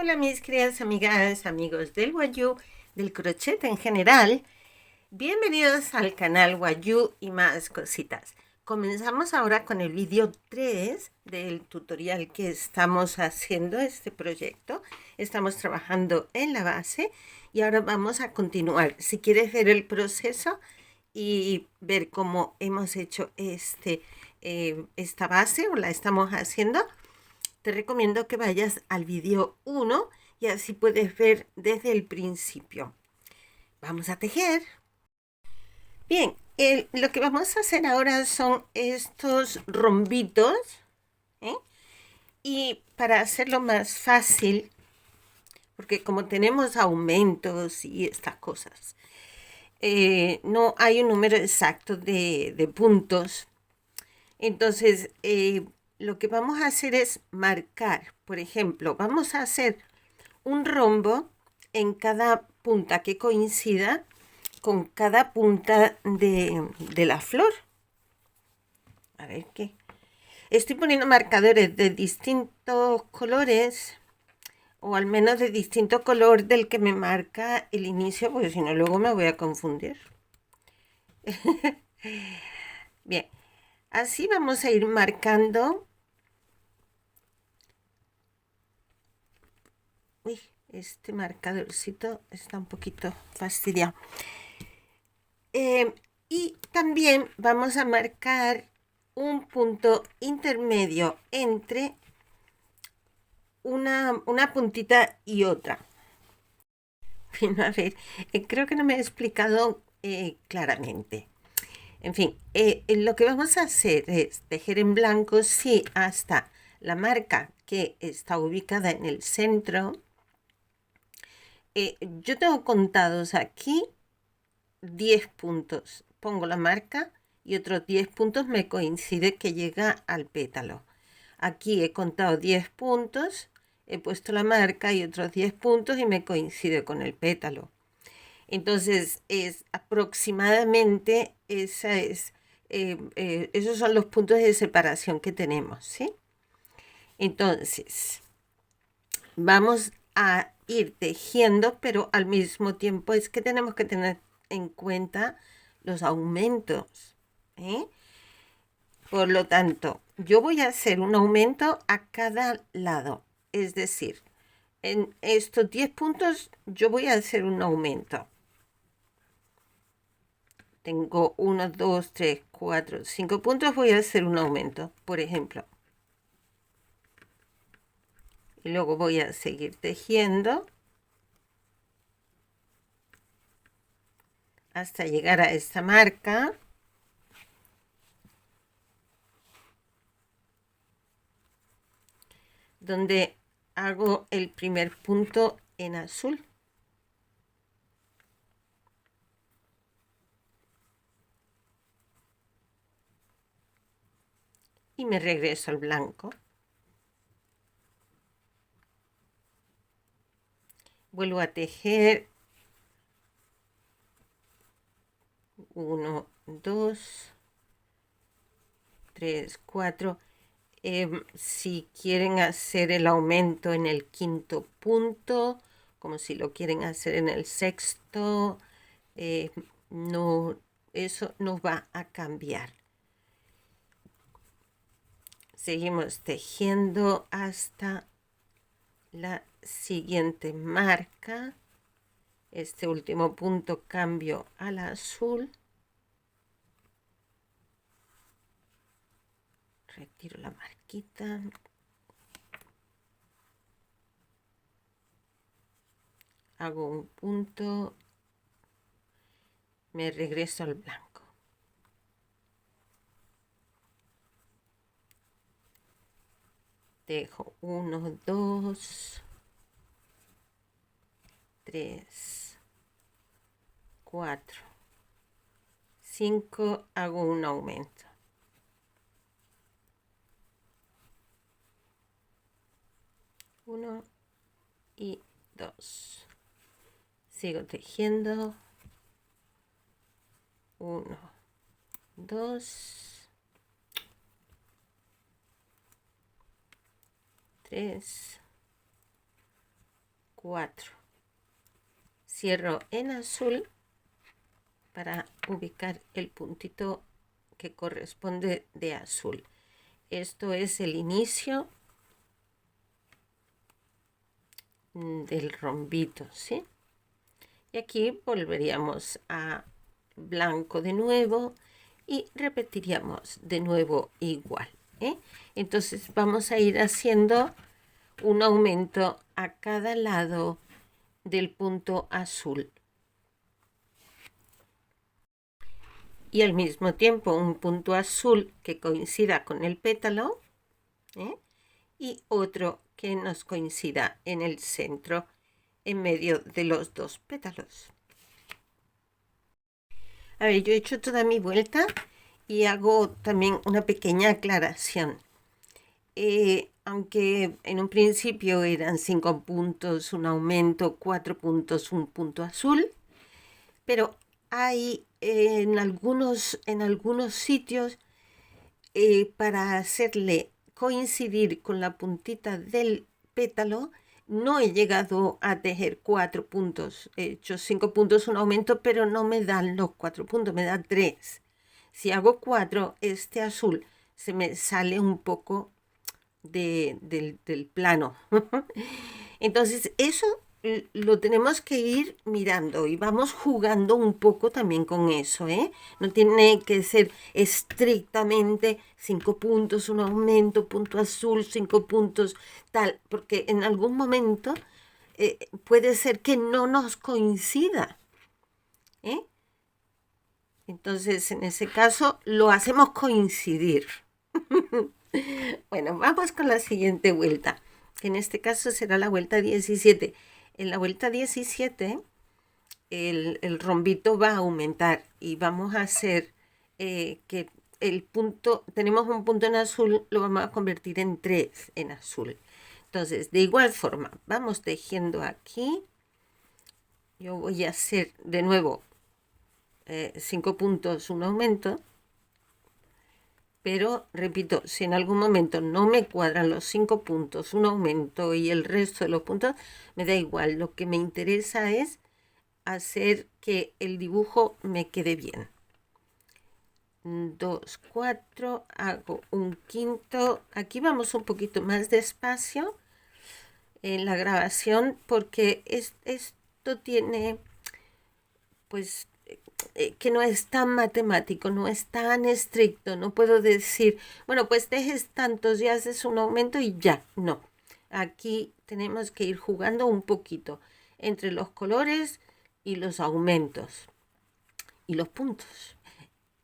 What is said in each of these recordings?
Hola mis queridas amigas, amigos del Wayuu, del crochet en general. Bienvenidos al canal Wayuu y más cositas. Comenzamos ahora con el vídeo 3 del tutorial que estamos haciendo este proyecto. Estamos trabajando en la base y ahora vamos a continuar. Si quieres ver el proceso y ver cómo hemos hecho esta base o la estamos haciendo, te recomiendo que vayas al vídeo 1 y así puedes ver desde el principio. Vamos a tejer. Bien, lo que vamos a hacer ahora son estos rombitos, ¿eh? Y para hacerlo más fácil, porque como tenemos aumentos y estas cosas, no hay un número exacto de puntos. Entonces, lo que vamos a hacer es marcar. Por ejemplo, vamos a hacer un rombo en cada punta que coincida con cada punta de la flor. A ver qué. Estoy poniendo marcadores de distintos colores, o al menos de distinto color del que me marca el inicio, porque si no luego me voy a confundir. Bien, así vamos a ir marcando. Uy, este marcadorcito está un poquito fastidiado. Y también vamos a marcar un punto intermedio entre una puntita y otra. Bueno, a ver, creo que no me he explicado claramente. En fin, lo que vamos a hacer es tejer en blanco, sí, hasta la marca que está ubicada en el centro. Yo tengo contados aquí 10 puntos. Pongo la marca y otros 10 puntos me coincide que llega al pétalo. Aquí he contado 10 puntos, he puesto la marca y otros 10 puntos y me coincide con el pétalo. Entonces es aproximadamente esos son los puntos de separación que tenemos, ¿sí? Entonces vamos a ir tejiendo, pero al mismo tiempo es que tenemos que tener en cuenta los aumentos, ¿eh? Por lo tanto, yo voy a hacer un aumento a cada lado. Es decir, en estos 10 puntos yo voy a hacer un aumento. Tengo 1, 2, 3, 4, 5 puntos, voy a hacer un aumento, por ejemplo. Y luego voy a seguir tejiendo hasta llegar a esta marca. Donde hago el primer punto en azul. Y me regreso al blanco. Vuelvo a tejer 1, 2, 3, 4. Si quieren hacer el aumento en el quinto punto, como si lo quieren hacer en el sexto, no, eso no va a cambiar. Seguimos tejiendo hasta la siguiente marca. Este último punto cambio al azul. Retiro la marquita. Hago un punto. Me regreso al blanco. Dejo 1, 2, 3, 4, 5. Hago un aumento. 1 y 2. Sigo tejiendo. 1, 2, 3, 4. Cierro en azul para ubicar el puntito que corresponde de azul. Esto es el inicio del rombito, ¿sí? Y aquí volveríamos a blanco de nuevo y repetiríamos de nuevo igual, ¿eh? Entonces vamos a ir haciendo un aumento a cada lado del punto azul. Y al mismo tiempo un punto azul que coincida con el pétalo, ¿eh? Y otro que nos coincida en el centro, en medio de los dos pétalos. A ver, yo he hecho toda mi vuelta y hago también una pequeña aclaración. Aunque en un principio eran 5 puntos, un aumento, 4 puntos, un punto azul, pero hay en algunos sitios para hacerle coincidir con la puntita del pétalo, no he llegado a tejer 4 puntos. He hecho 5 puntos, un aumento, pero no me dan los 4 puntos, me da 3. Si hago 4, este azul se me sale un poco del plano. Entonces, eso lo tenemos que ir mirando y vamos jugando un poco también con eso, ¿eh? No tiene que ser estrictamente 5 puntos, un aumento, punto azul, 5 puntos, tal, porque en algún momento puede ser que no nos coincida, ¿eh? Entonces, en ese caso, lo hacemos coincidir. Bueno, vamos con la siguiente vuelta, que en este caso será la vuelta 17. En la vuelta 17, el rombito va a aumentar y vamos a hacer que el punto, tenemos un punto en azul, lo vamos a convertir en 3 en azul. Entonces, de igual forma, vamos tejiendo aquí. Yo voy a hacer de nuevo 5 puntos, un aumento. Pero, repito, si en algún momento no me cuadran los 5 puntos, un aumento y el resto de los puntos, me da igual. Lo que me interesa es hacer que el dibujo me quede bien. 2, 4, hago un quinto. Aquí vamos un poquito más despacio en la grabación porque esto tiene, pues, que no es tan matemático, no es tan estricto, no puedo decir, bueno, pues dejes tantos y haces un aumento y ya, no. Aquí tenemos que ir jugando un poquito entre los colores y los aumentos y los puntos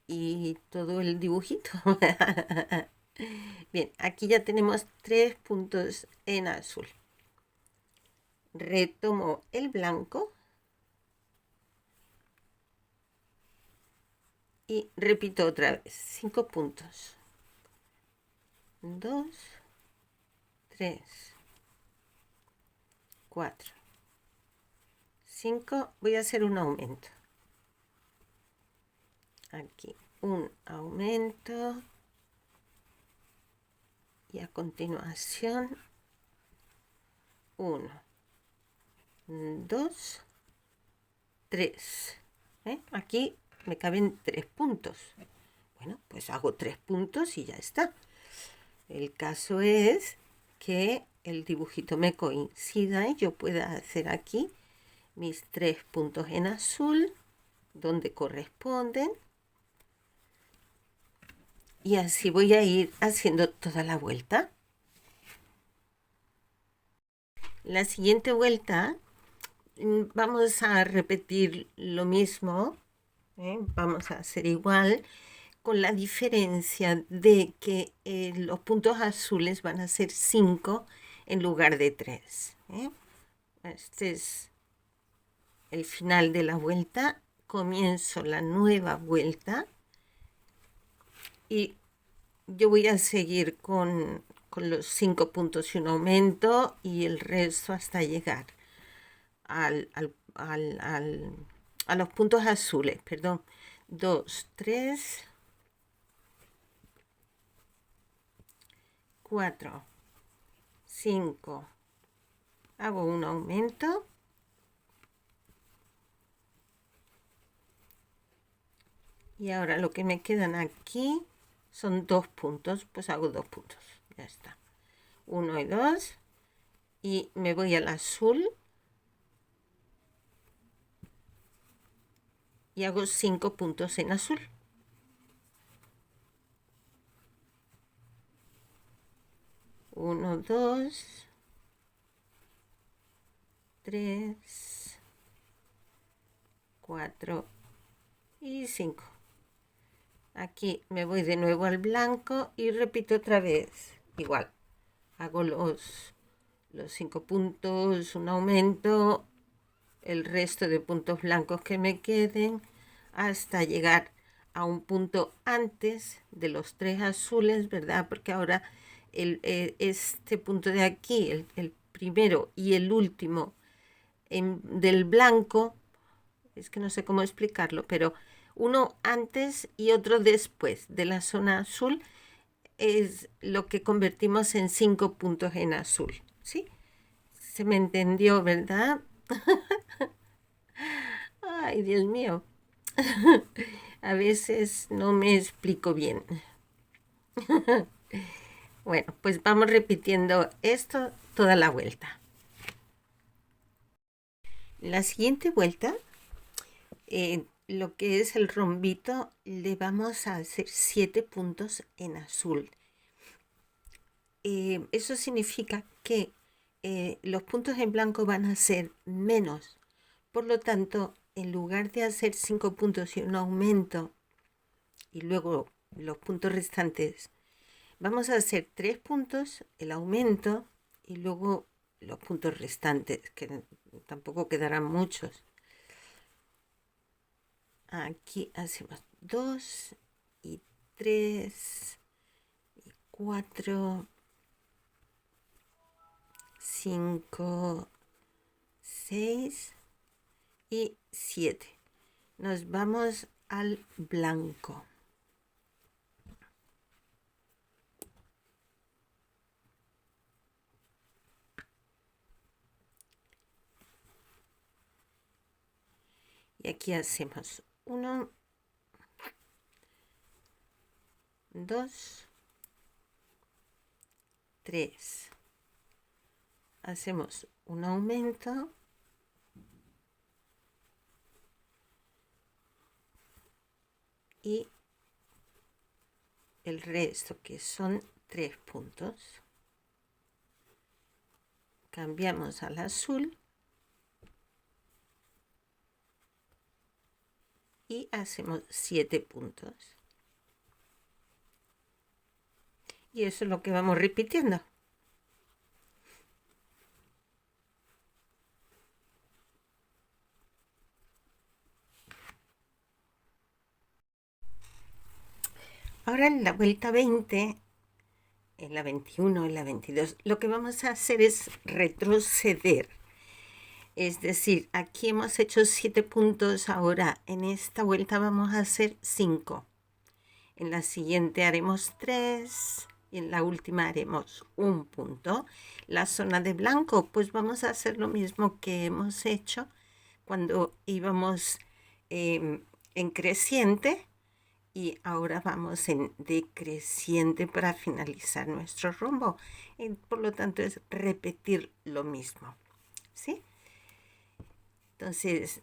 y todo el dibujito. Bien, aquí ya tenemos 3 puntos en azul. Retomo el blanco. Y repito otra vez, 5 puntos. 2, 3, 4, 5. Voy a hacer un aumento. Aquí un aumento. Y a continuación, 1, 2, 3. Aquí me caben 3 puntos. Bueno, pues hago 3 puntos y ya está. El caso es que el dibujito me coincida y yo pueda hacer aquí mis 3 puntos en azul donde corresponden. Y así voy a ir haciendo toda la vuelta. La siguiente vuelta vamos a repetir lo mismo. Vamos a hacer igual, con la diferencia de que los puntos azules van a ser 5 en lugar de 3. Este es el final de la vuelta. Comienzo la nueva vuelta y yo voy a seguir con los 5 puntos y un aumento y el resto hasta llegar a los puntos azules, perdón. 2, 3, 4, 5, hago un aumento y ahora lo que me quedan aquí son 2 puntos, pues hago 2 puntos, ya está, 1 y 2, y me voy al azul y hago 5 puntos en azul. 1, 2, 3, 4 y 5. Aquí me voy de nuevo al blanco y repito otra vez. Igual, hago los 5 puntos, un aumento, el resto de puntos blancos que me queden, hasta llegar a un punto antes de los 3 azules, ¿verdad? Porque ahora este punto de aquí, el primero y el último del blanco, es que no sé cómo explicarlo, pero uno antes y otro después de la zona azul es lo que convertimos en 5 puntos en azul, ¿sí? Se me entendió, ¿verdad? Ay, Dios mío. A veces no me explico bien. Bueno, pues vamos repitiendo esto toda la vuelta. La siguiente vuelta, lo que es el rombito, le vamos a hacer 7 puntos en azul. Eso significa que los puntos en blanco van a ser menos. Por lo tanto, en lugar de hacer 5 puntos y un aumento y luego los puntos restantes, vamos a hacer 3 puntos, el aumento y luego los puntos restantes, que tampoco quedarán muchos. Aquí hacemos 2 y 3 y 4, 5, 6 y 7. Nos vamos al blanco. Y aquí hacemos 1, 2, 3. Hacemos un aumento y el resto, que son 3 puntos, cambiamos al azul y hacemos 7 puntos. Y eso es lo que vamos repitiendo. Ahora en la vuelta 20, en la 21, en la 22, lo que vamos a hacer es retroceder. Es decir, aquí hemos hecho 7 puntos, ahora en esta vuelta vamos a hacer 5. En la siguiente haremos 3 y en la última haremos un punto. La zona de blanco, pues vamos a hacer lo mismo que hemos hecho cuando íbamos en creciente, y ahora vamos en decreciente para finalizar nuestro rombo. Por lo tanto, es repetir lo mismo, ¿sí? Entonces,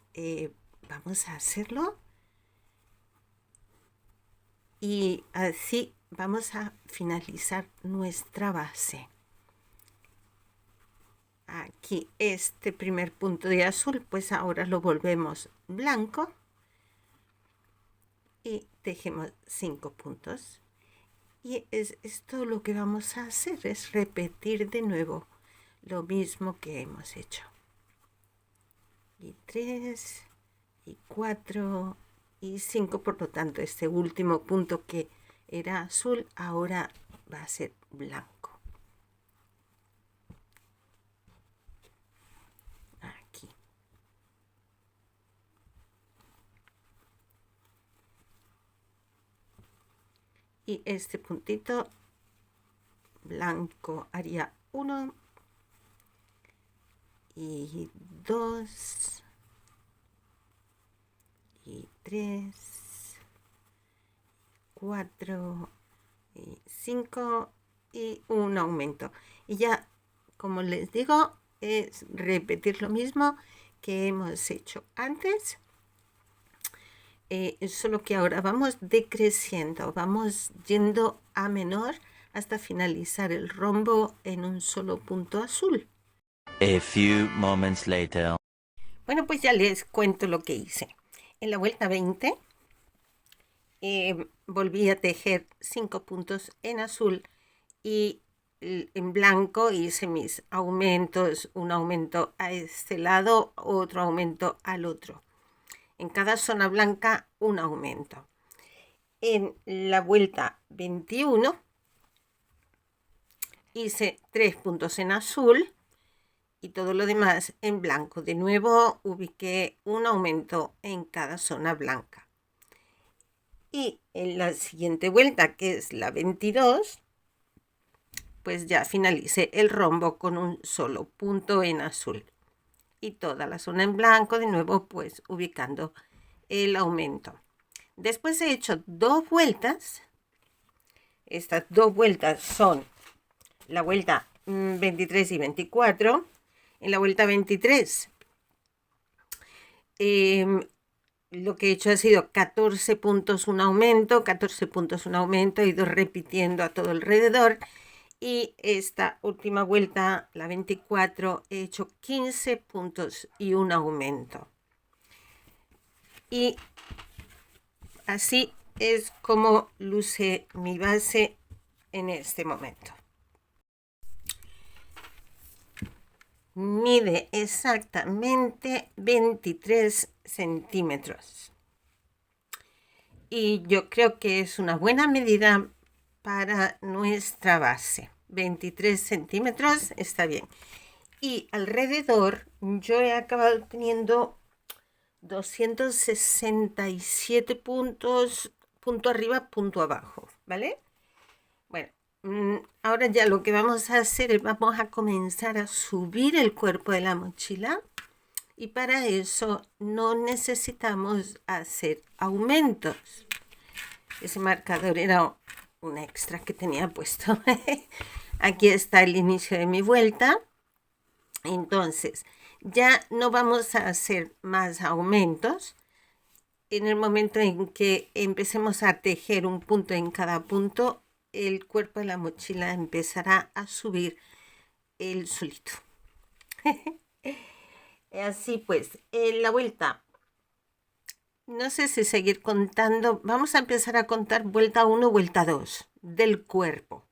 vamos a hacerlo. Y así vamos a finalizar nuestra base. Aquí este primer punto de azul, pues ahora lo volvemos blanco y tejemos 5 puntos. Y es todo lo que vamos a hacer, es repetir de nuevo lo mismo que hemos hecho. Y 3 y 4 y 5, por lo tanto este último punto que era azul ahora va a ser blanco. Aquí. Y este puntito blanco haría 1, y 2 y 3, 4 y 5 y un aumento. Y ya, como les digo, es repetir lo mismo que hemos hecho antes, solo que ahora vamos decreciendo, vamos yendo a menor hasta finalizar el rombo en un solo punto azul. A few moments later. Bueno, pues ya les cuento lo que hice. En la vuelta 20 volví a tejer 5 puntos en azul y en blanco hice mis aumentos, un aumento a este lado, otro aumento al otro. En cada zona blanca un aumento. En la vuelta 21 hice 3 puntos en azul y todo lo demás en blanco. De nuevo ubiqué un aumento en cada zona blanca. Y en la siguiente vuelta, que es la 22, pues ya finalicé el rombo con un solo punto en azul. Y toda la zona en blanco, de nuevo, pues ubicando el aumento. Después he hecho 2 vueltas. Estas 2 vueltas son la vuelta 23 y 24. En la vuelta 23 lo que he hecho ha sido 14 puntos un aumento, 14 puntos un aumento, he ido repitiendo a todo alrededor. Y esta última vuelta, la 24, he hecho 15 puntos y un aumento. Y así es como luce mi base en este momento. Mide exactamente 23 centímetros. Y yo creo que es una buena medida para nuestra base. 23 centímetros está bien. Y alrededor yo he acabado teniendo 267 puntos, punto arriba, punto abajo, ¿vale? Bueno, ahora ya lo que vamos a hacer es vamos a comenzar a subir el cuerpo de la mochila. Y para eso no necesitamos hacer aumentos. Ese marcador era un extra que tenía puesto. Aquí está el inicio de mi vuelta. Entonces, ya no vamos a hacer más aumentos. En el momento en que empecemos a tejer un punto en cada punto, el cuerpo de la mochila empezará a subir él solito. Así pues, en la vuelta, no sé si seguir contando. Vamos a empezar a contar vuelta 1, vuelta 2 del cuerpo.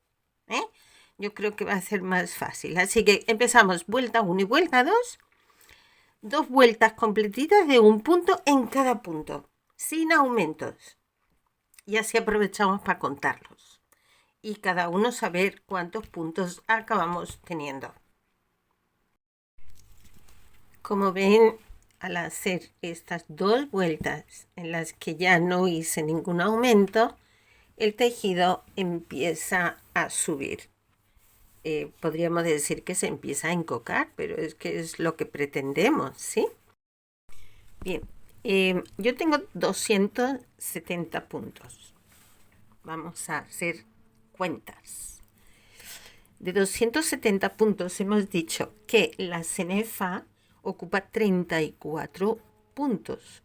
Yo creo que va a ser más fácil. Así que empezamos vuelta 1 y vuelta 2. 2 vueltas completitas de un punto en cada punto, sin aumentos. Y así aprovechamos para contarlos. Y cada uno saber cuántos puntos acabamos teniendo. Como ven, al hacer estas 2 vueltas en las que ya no hice ningún aumento, el tejido empieza a subir. Podríamos decir que se empieza a encocar, pero es que es lo que pretendemos, ¿sí? Bien, yo tengo 270 puntos. Vamos a hacer cuentas. De 270 puntos hemos dicho que la cenefa ocupa 34 puntos.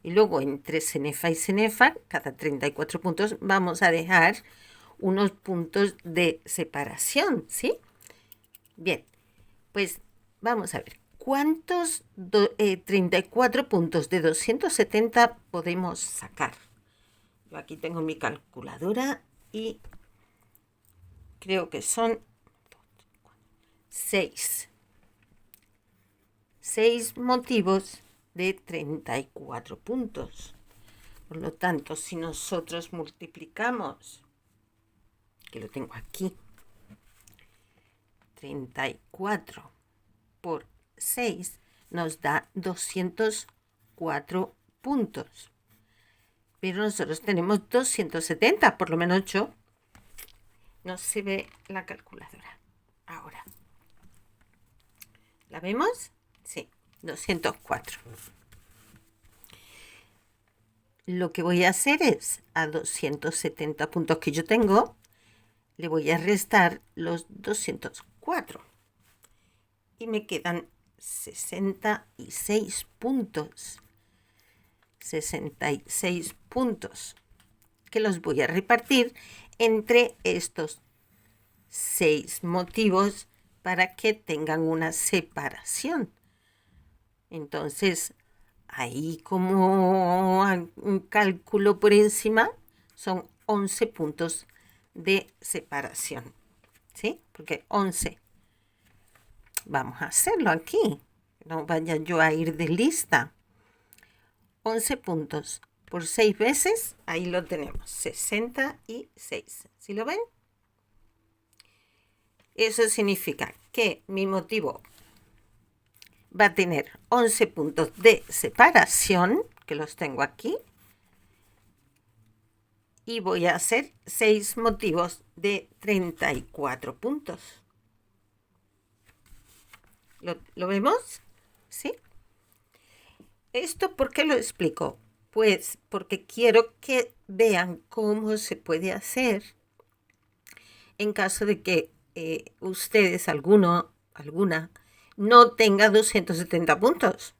Y luego entre cenefa y cenefa, cada 34 puntos, vamos a dejar unos puntos de separación, ¿sí? Bien, pues vamos a ver. ¿Cuántos 34 puntos de 270 podemos sacar? Yo aquí tengo mi calculadora y creo que son 6. 6 motivos de 34 puntos. Por lo tanto, si nosotros multiplicamos, que lo tengo aquí, 34 por 6 nos da 204 puntos. Pero nosotros tenemos 270, por lo menos yo. No se ve la calculadora. Ahora, ¿La vemos? Sí, 204. Lo que voy a hacer es, a 270 puntos que yo tengo, le voy a restar los 204. Y me quedan 66 puntos. 66 puntos. Que los voy a repartir entre estos 6 motivos para que tengan una separación. Entonces, ahí como un cálculo por encima, son 11 puntos de separación. ¿Sí? Porque 11. Vamos a hacerlo aquí. No vaya yo a ir de lista. 11 puntos por 6 veces, ahí lo tenemos, 66. ¿Sí lo ven? Eso significa que mi motivo va a tener 11 puntos de separación, que los tengo aquí, y voy a hacer 6 motivos de 34 puntos. ¿Lo vemos? ¿Sí? ¿Esto por qué lo explico? Pues porque quiero que vean cómo se puede hacer en caso de que ustedes, alguna, no tenga 270 puntos,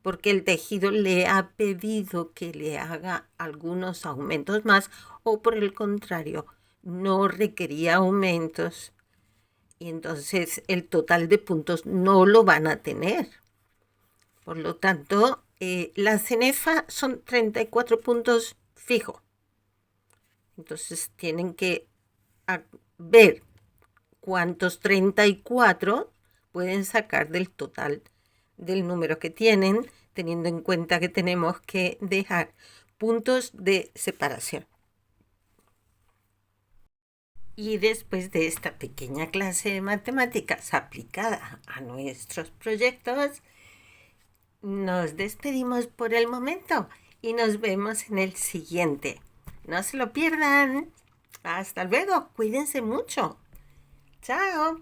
porque el tejido le ha pedido que le haga algunos aumentos más, o por el contrario, no requería aumentos, y entonces el total de puntos no lo van a tener. Por lo tanto, la cenefa son 34 puntos fijo. Entonces tienen que ver cuántos 34 pueden sacar del total del número que tienen, teniendo en cuenta que tenemos que dejar puntos de separación. Y después de esta pequeña clase de matemáticas aplicada a nuestros proyectos, nos despedimos por el momento y nos vemos en el siguiente. No se lo pierdan. Hasta luego. Cuídense mucho. Chao.